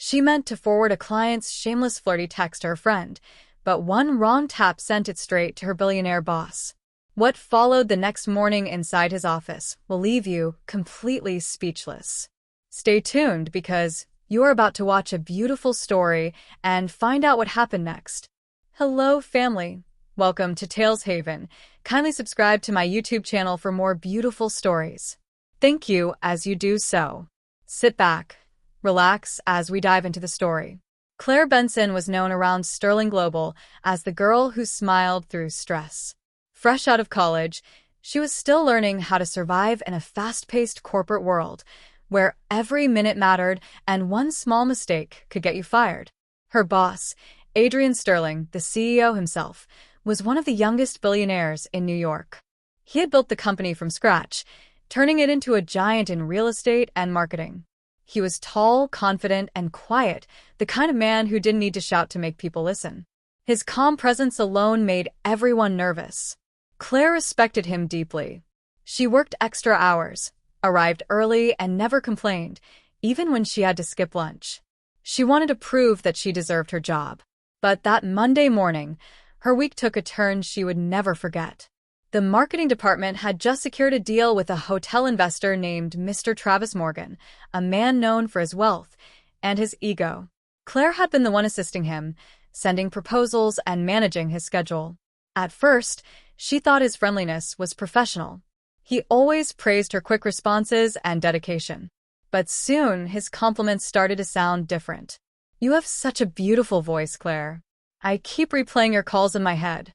She meant to forward a client's shameless flirty text to her friend, but one wrong tap sent it straight to her billionaire boss. What followed the next morning inside his office will leave you completely speechless. Stay tuned because you are about to watch a beautiful story and find out what happened next. Hello, family. Welcome to Tales Haven. Kindly subscribe to my YouTube channel for more beautiful stories. Thank you as you do so. Sit back, relax as we dive into the story. Claire Benson was known around Sterling Global as the girl who smiled through stress. Fresh out of college, she was still learning how to survive in a fast-paced corporate world where every minute mattered and one small mistake could get you fired. Her boss, Adrian Sterling, the CEO himself, was one of the youngest billionaires in New York. He had built the company from scratch, turning it into a giant in real estate and marketing. He was tall, confident, and quiet, the kind of man who didn't need to shout to make people listen. His calm presence alone made everyone nervous. Claire respected him deeply. She worked extra hours, arrived early, and never complained, even when she had to skip lunch. She wanted to prove that she deserved her job. But that Monday morning, her week took a turn she would never forget. The marketing department had just secured a deal with a hotel investor named Mr. Travis Morgan, a man known for his wealth and his ego. Claire had been the one assisting him, sending proposals and managing his schedule. At first, she thought his friendliness was professional. He always praised her quick responses and dedication. But soon, his compliments started to sound different. "You have such a beautiful voice, Claire. I keep replaying your calls in my head.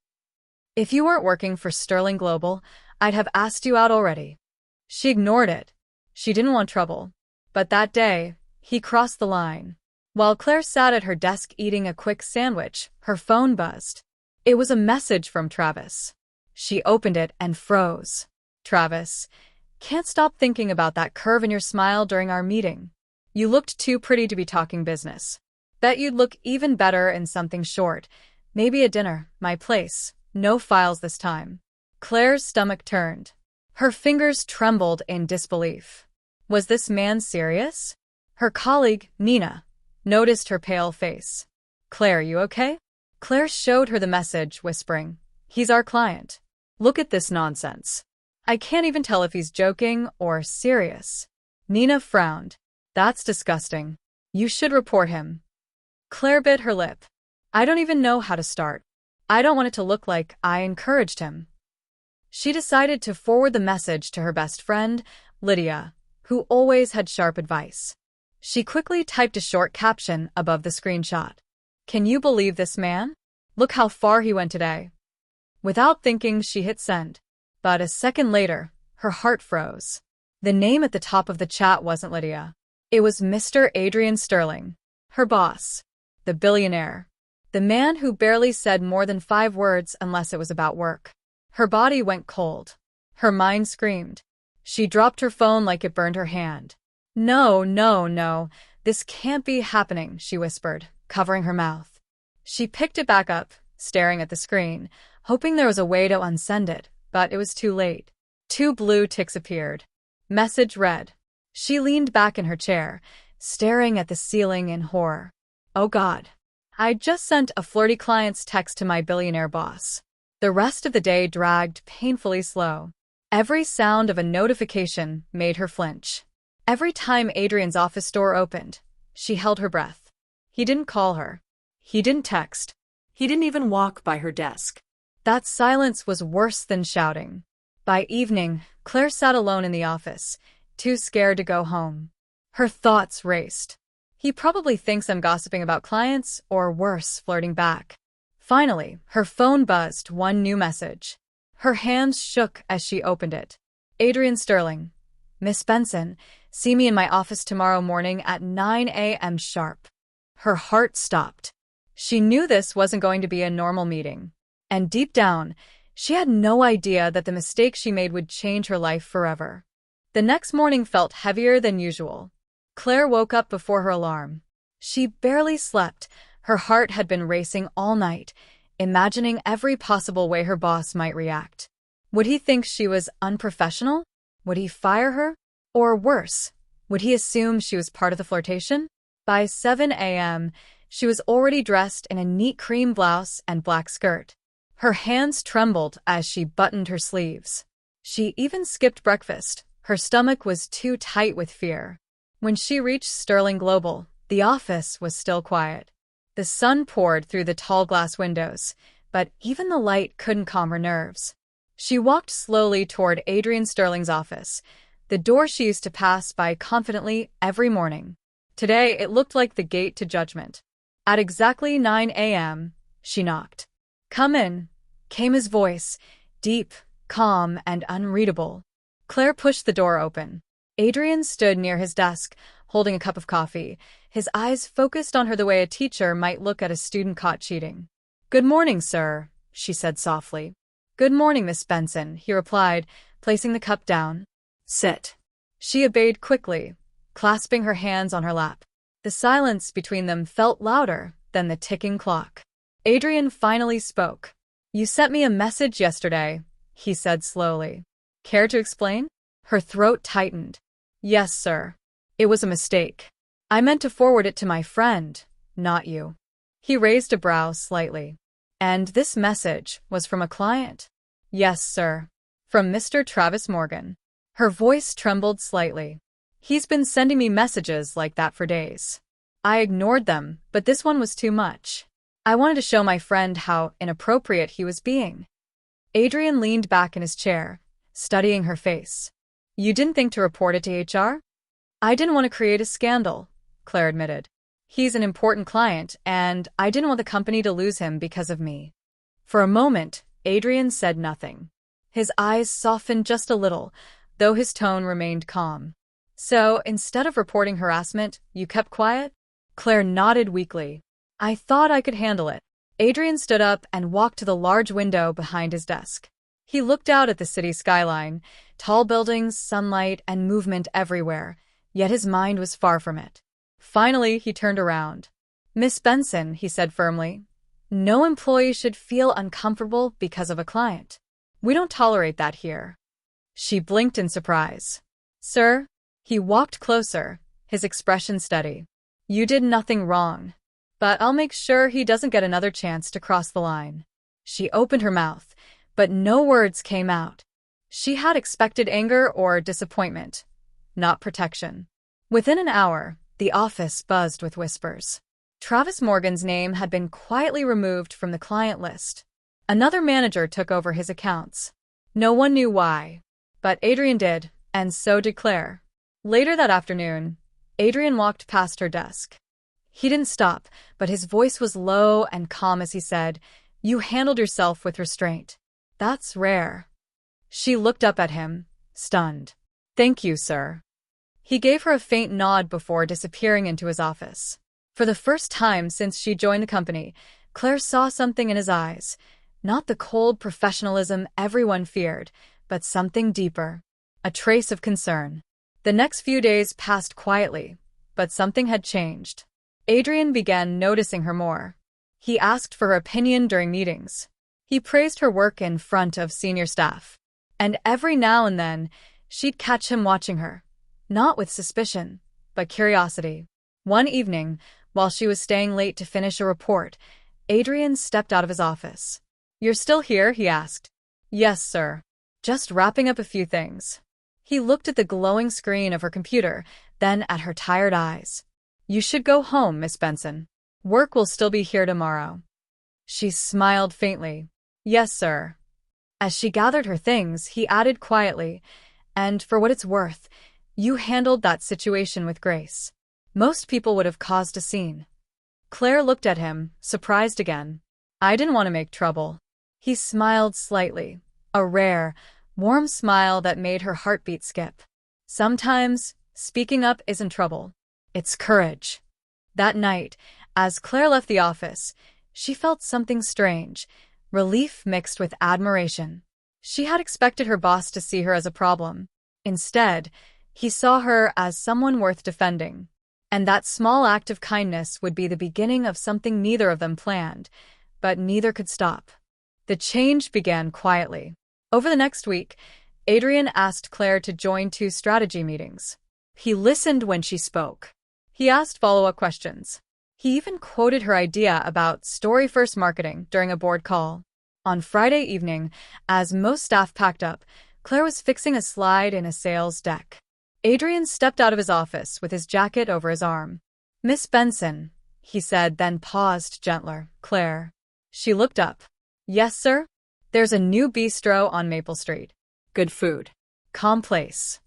If you weren't working for Sterling Global, I'd have asked you out already." She ignored it. She didn't want trouble. But that day, he crossed the line. While Claire sat at her desk eating a quick sandwich, her phone buzzed. It was a message from Travis. She opened it and froze. "Travis, can't stop thinking about that curve in your smile during our meeting. You looked too pretty to be talking business. Bet you'd look even better in something short. Maybe a dinner, my place. No files this time." Claire's stomach turned. Her fingers trembled in disbelief. Was this man serious? Her colleague, Nina, noticed her pale face. "Claire, you okay?" Claire showed her the message, whispering, "He's our client. Look at this nonsense. I can't even tell if he's joking or serious." Nina frowned. "That's disgusting. You should report him." Claire bit her lip. "I don't even know how to start. I don't want it to look like I encouraged him." She decided to forward the message to her best friend, Lydia, who always had sharp advice. She quickly typed a short caption above the screenshot. "Can you believe this man? Look how far he went today." Without thinking, she hit send. But a second later, her heart froze. The name at the top of the chat wasn't Lydia. It was Mr. Adrian Sterling, her boss, the billionaire, the man who barely said more than 5 words unless it was about work. Her body went cold. Her mind screamed. She dropped her phone like it burned her hand. "No, no, no, this can't be happening," she whispered, covering her mouth. She picked it back up, staring at the screen, hoping there was a way to unsend it, but it was too late. 2 blue ticks appeared. Message read. She leaned back in her chair, staring at the ceiling in horror. "Oh God. I just sent a flirty client's text to my billionaire boss." The rest of the day dragged painfully slow. Every sound of a notification made her flinch. Every time Adrian's office door opened, she held her breath. He didn't call her. He didn't text. He didn't even walk by her desk. That silence was worse than shouting. By evening, Claire sat alone in the office, too scared to go home. Her thoughts raced. He probably thinks I'm gossiping about clients, or worse, flirting back. Finally, her phone buzzed one new message. Her hands shook as she opened it. "Adrian Sterling. Miss Benson, see me in my office tomorrow morning at 9 a.m. sharp." Her heart stopped. She knew this wasn't going to be a normal meeting. And deep down, she had no idea that the mistake she made would change her life forever. The next morning felt heavier than usual. Claire woke up before her alarm. She barely slept. Her heart had been racing all night, imagining every possible way her boss might react. Would he think she was unprofessional? Would he fire her? Or worse, would he assume she was part of the flirtation? By 7 a.m., she was already dressed in a neat cream blouse and black skirt. Her hands trembled as she buttoned her sleeves. She even skipped breakfast. Her stomach was too tight with fear. When she reached Sterling Global, the office was still quiet. The sun poured through the tall glass windows, but even the light couldn't calm her nerves. She walked slowly toward Adrian Sterling's office, the door she used to pass by confidently every morning. Today, it looked like the gate to judgment. At exactly 9 a.m., she knocked. "Come in," came his voice, deep, calm, and unreadable. Claire pushed the door open. Adrian stood near his desk, holding a cup of coffee, his eyes focused on her the way a teacher might look at a student caught cheating. "Good morning, sir," she said softly. "Good morning, Miss Benson," he replied, placing the cup down. "Sit." She obeyed quickly, clasping her hands on her lap. The silence between them felt louder than the ticking clock. Adrian finally spoke. "You sent me a message yesterday," he said slowly. "Care to explain?" Her throat tightened. "Yes, sir. It was a mistake. I meant to forward it to my friend, not you." He raised a brow slightly. "And this message was from a client?" "Yes, sir. From Mr. Travis Morgan." Her voice trembled slightly. "He's been sending me messages like that for days. I ignored them, but this one was too much. I wanted to show my friend how inappropriate he was being." Adrian leaned back in his chair, studying her face. "You didn't think to report it to HR?" "I didn't want to create a scandal," Claire admitted. "He's an important client, and I didn't want the company to lose him because of me." For a moment, Adrian said nothing. His eyes softened just a little, though his tone remained calm. "So, instead of reporting harassment, you kept quiet?" Claire nodded weakly. "I thought I could handle it." Adrian stood up and walked to the large window behind his desk. He looked out at the city skyline, tall buildings, sunlight, and movement everywhere, yet his mind was far from it. Finally, he turned around. "Miss Benson," he said firmly, "no employee should feel uncomfortable because of a client. We don't tolerate that here." She blinked in surprise. "Sir?" He walked closer, his expression steady. "You did nothing wrong. But I'll make sure he doesn't get another chance to cross the line." She opened her mouth, but no words came out. She had expected anger or disappointment, not protection. Within an hour, the office buzzed with whispers. Travis Morgan's name had been quietly removed from the client list. Another manager took over his accounts. No one knew why, but Adrian did, and so did Claire. Later that afternoon, Adrian walked past her desk. He didn't stop, but his voice was low and calm as he said, "You handled yourself with restraint. That's rare." She looked up at him, stunned. "Thank you, sir." He gave her a faint nod before disappearing into his office. For the first time since she joined the company, Claire saw something in his eyes. Not the cold professionalism everyone feared, but something deeper. A trace of concern. The next few days passed quietly, but something had changed. Adrian began noticing her more. He asked for her opinion during meetings. He praised her work in front of senior staff. And every now and then, she'd catch him watching her. Not with suspicion, but curiosity. One evening, while she was staying late to finish a report, Adrian stepped out of his office. "You're still here?" he asked. "Yes, sir. Just wrapping up a few things." He looked at the glowing screen of her computer, then at her tired eyes. "You should go home, Miss Benson. Work will still be here tomorrow." She smiled faintly. "Yes, sir." As she gathered her things, he added quietly, "And for what it's worth, you handled that situation with grace. Most people would have caused a scene." Claire looked at him, surprised again. "I didn't want to make trouble." He smiled slightly, a rare, warm smile that made her heartbeat skip. Sometimes, speaking up isn't trouble. It's courage. That night, as Claire left the office, she felt something strange, relief mixed with admiration. She had expected her boss to see her as a problem. Instead, he saw her as someone worth defending. And that small act of kindness would be the beginning of something neither of them planned, but neither could stop. The change began quietly. Over the next week, Adrian asked Claire to join 2 strategy meetings. He listened when she spoke. He asked follow-up questions. He even quoted her idea about story-first marketing during a board call. On Friday evening, as most staff packed up, Claire was fixing a slide in a sales deck. Adrian stepped out of his office with his jacket over his arm. "Miss Benson," he said, then paused gentler. "Claire." She looked up. "Yes, sir?" "There's a new bistro on Maple Street. Good food. Calm place."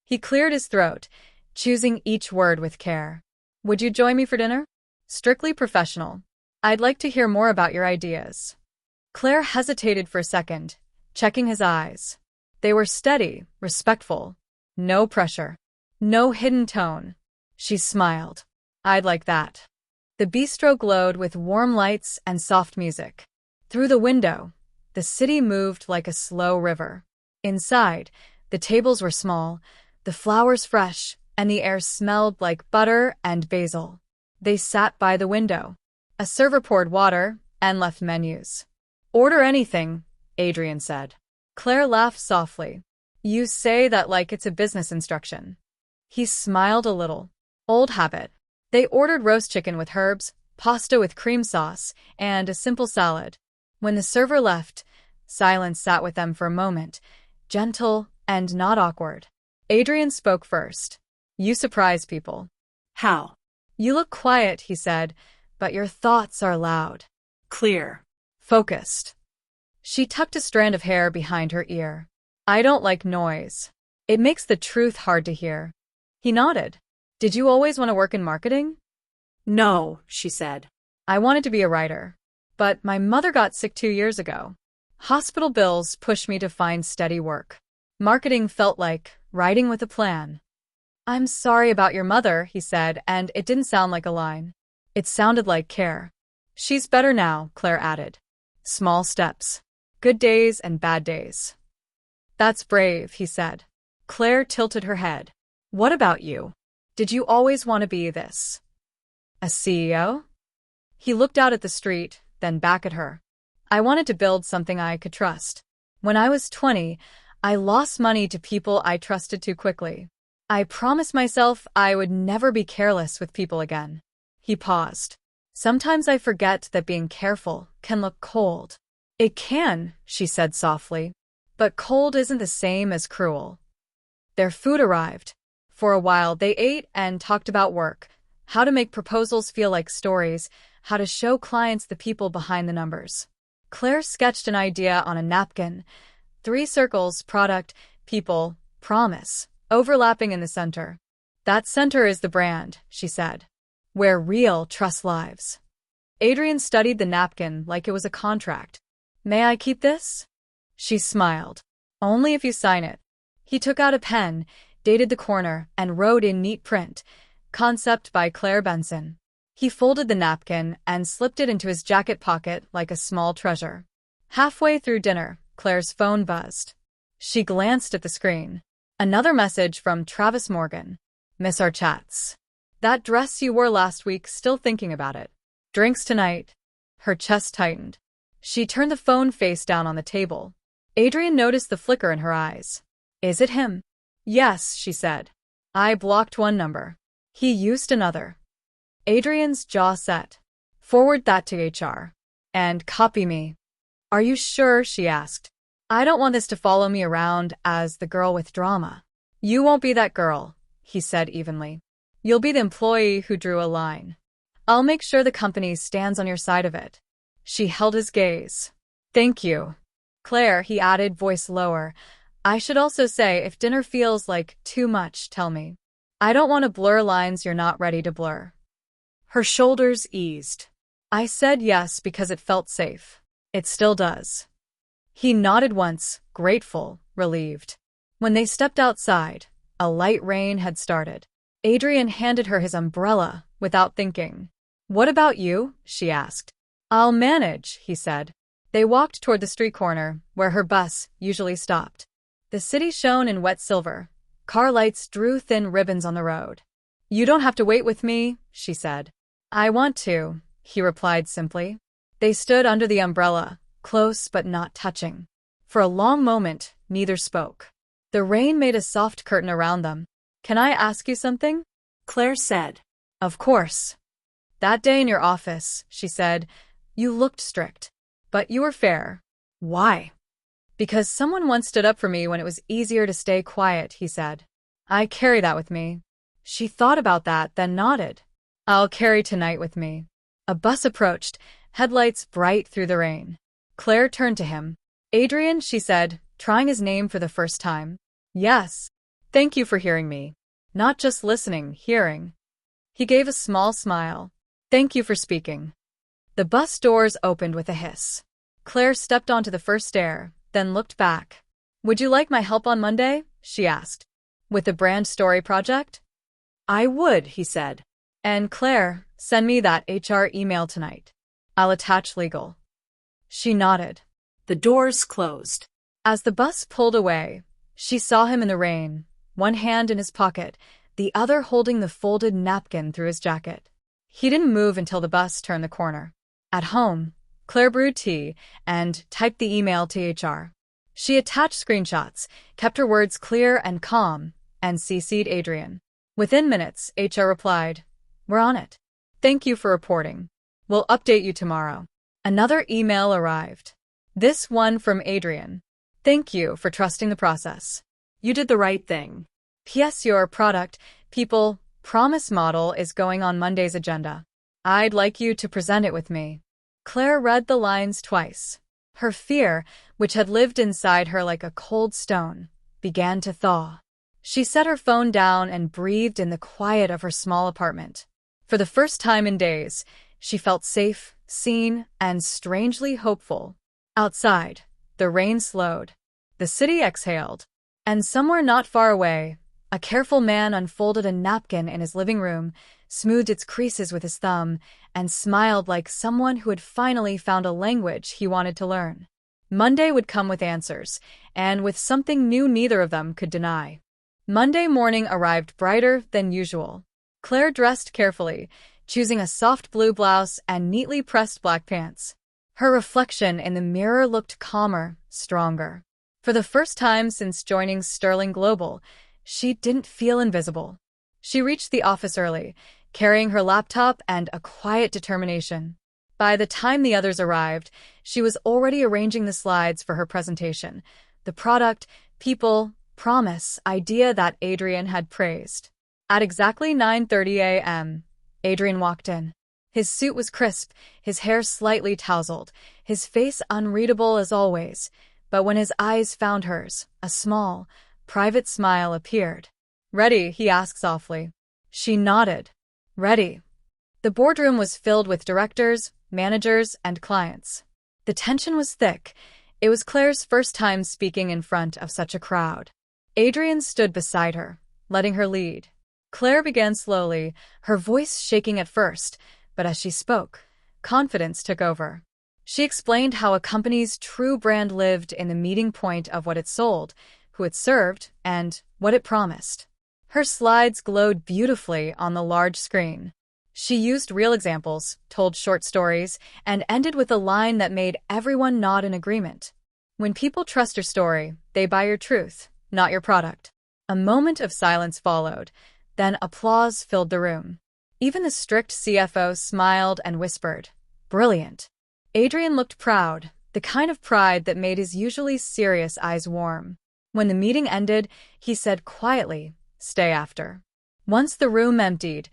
He cleared his throat, choosing each word with care. "Would you join me for dinner?" "Strictly professional. I'd like to hear more about your ideas." Claire hesitated for a second, checking his eyes. They were steady, respectful. No pressure. No hidden tone. She smiled. "I'd like that." The bistro glowed with warm lights and soft music. Through the window, the city moved like a slow river. Inside, the tables were small, the flowers fresh, and the air smelled like butter and basil. They sat by the window. A server poured water and left menus. "Order anything," Adrian said. Claire laughed softly. "You say that like it's a business instruction." He smiled a little. "Old habit." They ordered roast chicken with herbs, pasta with cream sauce, and a simple salad. When the server left, silence sat with them for a moment, gentle and not awkward. Adrian spoke first. "You surprise people." "How?" "You look quiet," he said, "but your thoughts are loud." "Clear." "Focused." She tucked a strand of hair behind her ear. "I don't like noise. It makes the truth hard to hear." He nodded. "Did you always want to work in marketing?" "No," she said. "I wanted to be a writer. But my mother got sick 2 years ago. Hospital bills pushed me to find steady work. Marketing felt like writing with a plan." "I'm sorry about your mother," he said, and it didn't sound like a line. It sounded like care. "She's better now," Claire added. "Small steps. Good days and bad days." "That's brave," he said. Claire tilted her head. "What about you? Did you always want to be this? A CEO?" He looked out at the street, then back at her. "I wanted to build something I could trust. When I was 20, I lost money to people I trusted too quickly. I promised myself I would never be careless with people again." He paused. "Sometimes I forget that being careful can look cold." "It can," she said softly. "But cold isn't the same as cruel." Their food arrived. For a while, they ate and talked about work, how to make proposals feel like stories, how to show clients the people behind the numbers. Claire sketched an idea on a napkin. 3 circles: product, people, promise, overlapping in the center. "That center is the brand," she said. "Where real trust lives." Adrian studied the napkin like it was a contract. "May I keep this?" She smiled. "Only if you sign it." He took out a pen, dated the corner, and wrote in neat print, "Concept by Claire Benson." He folded the napkin and slipped it into his jacket pocket like a small treasure. Halfway through dinner, Claire's phone buzzed. She glanced at the screen. Another message from Travis Morgan. "Miss our chats. That dress you wore last week, still thinking about it. Drinks tonight." Her chest tightened. She turned the phone face down on the table. Adrian noticed the flicker in her eyes. "Is it him?" "Yes," she said. "I blocked one number. He used another." Adrian's jaw set. "Forward that to HR. And copy me." "Are you sure?" she asked. "I don't want this to follow me around as the girl with drama." "You won't be that girl," he said evenly. "You'll be the employee who drew a line. I'll make sure the company stands on your side of it." She held his gaze. "Thank you. Claire," he added, voice lower. "I should also say, if dinner feels like too much, tell me. I don't want to blur lines you're not ready to blur." Her shoulders eased. "I said yes because it felt safe. It still does." He nodded once, grateful, relieved. When they stepped outside, a light rain had started. Adrian handed her his umbrella without thinking. "What about you?" she asked. "I'll manage," he said. They walked toward the street corner, where her bus usually stopped. The city shone in wet silver. Car lights drew thin ribbons on the road. "You don't have to wait with me," she said. "I want to," he replied simply. They stood under the umbrella, close but not touching. For a long moment, neither spoke. The rain made a soft curtain around them. "Can I ask you something?" Claire said. Of course. That day in your office, she said, you looked strict. But you were fair. Why? Because someone once stood up for me when it was easier to stay quiet, he said. I carry that with me. She thought about that, then nodded. I'll carry tonight with me. A bus approached, headlights bright through the rain. Claire turned to him. Adrian, she said, trying his name for the first time. Yes. Thank you for hearing me. Not just listening, hearing. He gave a small smile. Thank you for speaking. The bus doors opened with a hiss. Claire stepped onto the first stair, then looked back. Would you like my help on Monday? She asked. With the brand story project? I would, he said. And Claire, send me that HR email tonight. I'll attach legal. She nodded. The doors closed. As the bus pulled away, she saw him in the rain, one hand in his pocket, the other holding the folded napkin through his jacket. He didn't move until the bus turned the corner. At home, Claire brewed tea and typed the email to HR. She attached screenshots, kept her words clear and calm, and CC'd Adrian. Within minutes, HR replied, We're on it. Thank you for reporting. We'll update you tomorrow. Another email arrived. This one from Adrian. Thank you for trusting the process. You did the right thing. P.S. Your product, people, promise model is going on Monday's agenda. I'd like you to present it with me. Claire read the lines twice. Her fear, which had lived inside her like a cold stone, began to thaw. She set her phone down and breathed in the quiet of her small apartment. For the first time in days, she felt safe, seen, and strangely hopeful. Outside, the rain slowed. The city exhaled. And somewhere not far away, a careful man unfolded a napkin in his living room, smoothed its creases with his thumb, and smiled like someone who had finally found a language he wanted to learn. Monday would come with answers, and with something new neither of them could deny. Monday morning arrived brighter than usual. Claire dressed carefully, choosing a soft blue blouse and neatly pressed black pants. Her reflection in the mirror looked calmer, stronger. For the first time since joining Sterling Global, she didn't feel invisible. She reached the office early, carrying her laptop and a quiet determination. By the time the others arrived, she was already arranging the slides for her presentation, the product, people, promise, idea that Adrian had praised. At exactly 9:30 a.m., Adrian walked in. His suit was crisp, his hair slightly tousled, his face unreadable as always, but when his eyes found hers, a small, private smile appeared. Ready? He asked softly. She nodded. Ready. The boardroom was filled with directors, managers, and clients. The tension was thick. It was Claire's first time speaking in front of such a crowd. Adrian stood beside her, letting her lead. Claire began slowly, her voice shaking at first, but as she spoke, confidence took over. She explained how a company's true brand lived in the meeting point of what it sold, who it served, and what it promised. Her slides glowed beautifully on the large screen. She used real examples, told short stories, and ended with a line that made everyone nod in agreement. When people trust your story, they buy your truth, not your product. A moment of silence followed, then applause filled the room. Even the strict CFO smiled and whispered, Brilliant. Adrian looked proud, the kind of pride that made his usually serious eyes warm. When the meeting ended, he said quietly, Stay after. Once the room emptied,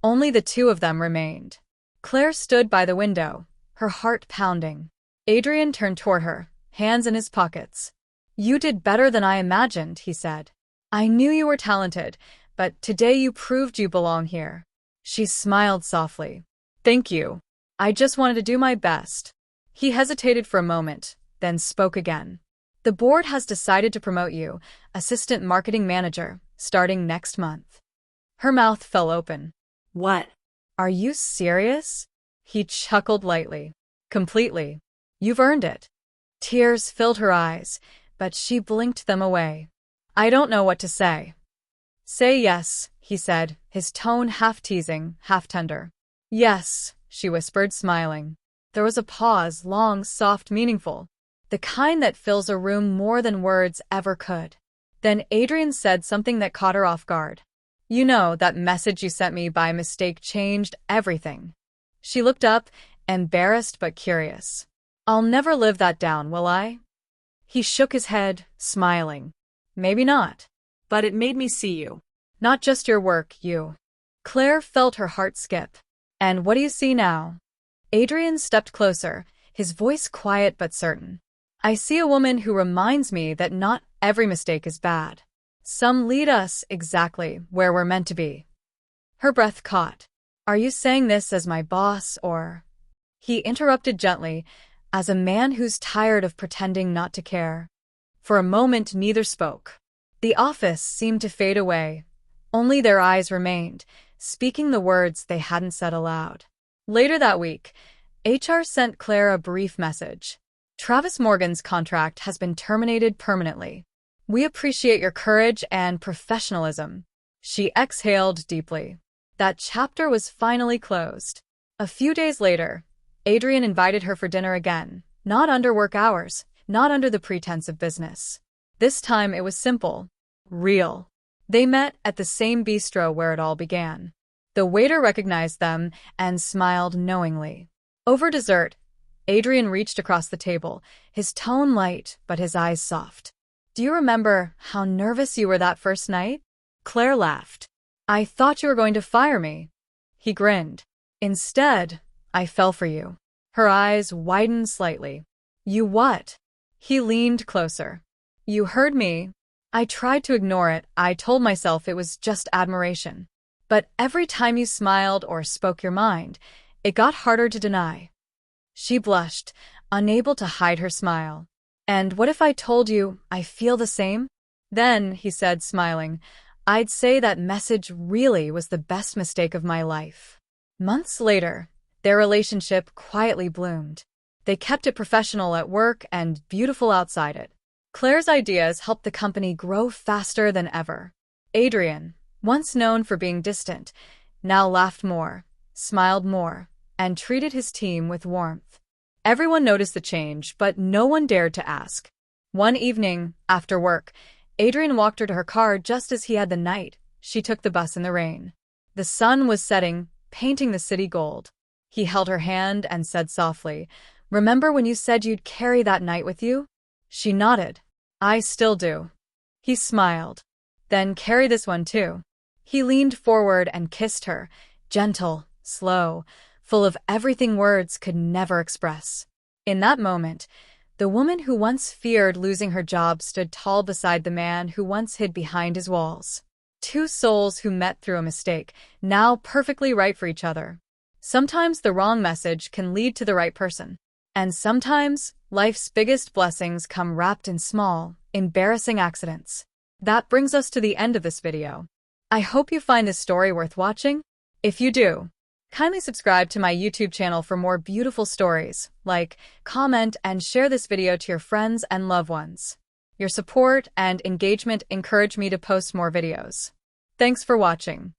only the two of them remained. Claire stood by the window, her heart pounding. Adrian turned toward her, hands in his pockets. You did better than I imagined, he said. I knew you were talented, but today you proved you belong here. She smiled softly. Thank you. I just wanted to do my best. He hesitated for a moment, then spoke again. The board has decided to promote you, assistant marketing manager, starting next month. Her mouth fell open. What? Are you serious? He chuckled lightly. Completely. You've earned it. Tears filled her eyes, but she blinked them away. I don't know what to say. Say yes, he said, his tone half teasing, half tender. Yes, she whispered, smiling. There was a pause, long, soft, meaningful, the kind that fills a room more than words ever could. Then Adrian said something that caught her off guard. You know, that message you sent me by mistake changed everything. She looked up, embarrassed but curious. I'll never live that down, will I? He shook his head, smiling. Maybe not. But it made me see you. Not just your work, you. Claire felt her heart skip. And what do you see now? Adrian stepped closer, his voice quiet but certain. I see a woman who reminds me that not every mistake is bad. Some lead us exactly where we're meant to be. Her breath caught. Are you saying this as my boss, or? He interrupted gently, as a man who's tired of pretending not to care. For a moment, neither spoke. The office seemed to fade away. Only their eyes remained, speaking the words they hadn't said aloud. Later that week, HR sent Claire a brief message. Travis Morgan's contract has been terminated permanently. We appreciate your courage and professionalism. She exhaled deeply. That chapter was finally closed. A few days later, Adrian invited her for dinner again, not under work hours, not under the pretense of business. This time it was simple, real. They met at the same bistro where it all began. The waiter recognized them and smiled knowingly. Over dessert, Adrian reached across the table, his tone light but his eyes soft. Do you remember how nervous you were that first night? Claire laughed. I thought you were going to fire me. He grinned. Instead, I fell for you. Her eyes widened slightly. You what? He leaned closer. You heard me. I tried to ignore it. I told myself it was just admiration. But every time you smiled or spoke your mind, it got harder to deny. She blushed, unable to hide her smile. And what if I told you I feel the same? Then, he said, smiling, I'd say that message really was the best mistake of my life. Months later, their relationship quietly bloomed. They kept it professional at work and beautiful outside it. Claire's ideas helped the company grow faster than ever. Adrian, once known for being distant, now laughed more, smiled more, and treated his team with warmth. Everyone noticed the change, but no one dared to ask. One evening, after work, Adrian walked her to her car just as he had the night. She took the bus in the rain. The sun was setting, painting the city gold. He held her hand and said softly, Remember when you said you'd carry that night with you? She nodded. I still do. He smiled. Then carry this one too. He leaned forward and kissed her, gentle, slow, full of everything words could never express. In that moment, the woman who once feared losing her job stood tall beside the man who once hid behind his walls. Two souls who met through a mistake, now perfectly right for each other. Sometimes the wrong message can lead to the right person. And sometimes, life's biggest blessings come wrapped in small, embarrassing accidents. That brings us to the end of this video. I hope you find this story worth watching. If you do, kindly subscribe to my YouTube channel for more beautiful stories. Like, comment, and share this video to your friends and loved ones. Your support and engagement encourage me to post more videos. Thanks for watching.